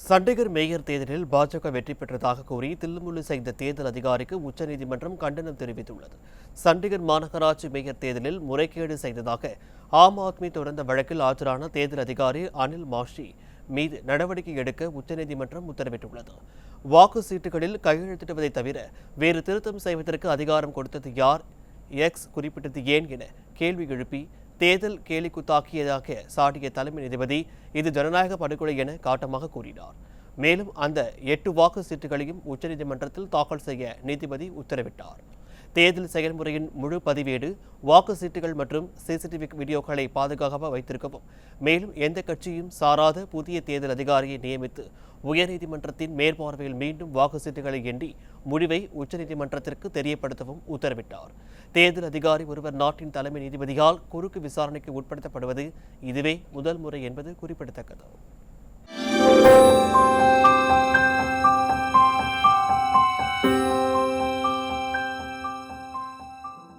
Chandigarh mayor தேர்தலில் பாஜக வெற்றி பெற்றதாக கூறி தில்லுமுல்லு செய்த தேர்தல் அதிகாரிக்கு உச்சநீதிமன்றம் கண்டனம் தெரிவித்துள்ளது. சண்டிகர் மாநகராட்சி மேயர் தேர்தலில் முறைகேடு செய்ததாக ஆம் ஆத்மி தொடர்ந்த வழக்கில் ஆஜரான தேர்தல் அதிகாரி அனில் மாஷி மீது நடவடிக்கை எடுக்க உச்சநீதிமன்றம் உத்தரவிட்டுள்ளது. வாக்கு சீட்டுகளில் கையெழுத்திடுவதை தவிர வேறு திருத்தம் செய்வதற்கு அதிகாரம் கொடுத்தது யார், எக்ஸ் குறிப்பிட்டது ஏன் என கேள்வி எழுப்பி தேர்தல் கேலிக்குத்தாக்கியதாக சாட்டிய தலைமை நீதிபதி இது ஜனநாயக படுகொலை என காட்டமாக கூறினார். மேலும் அந்த 8 வாக்கு சீட்டுகளையும் உச்சநீதிமன்றத்தில் தாக்கல் செய்ய நீதிபதி உத்தரவிட்டார். தேர்தல் செயல்முறையின் முழு பதிவேடு, வாக்கு சீட்டுகள் மற்றும் சிசிடிவி வீடியோக்களை பாதுகாப்பாக வைத்திருக்கவும், மேலும் எந்த கட்சியும் சாராத புதிய தேர்தல் அதிகாரியை நியமித்து உயர்நீதிமன்றத்தின் மேற்பார்வையில் மீண்டும் வாக்கு சீட்டுகளை எண்ணி முடிவை உச்சநீதிமன்றத்திற்கு தெரியப்படுத்தவும் உத்தரவிட்டார். தேர்தல் அதிகாரி ஒருவர் நாட்டின் தலைமை நீதிபதியால் குறுக்கு விசாரணைக்கு உட்படுத்தப்படுவது இதுவே முதல் முறை என்பது குறிப்பிடத்தக்கது.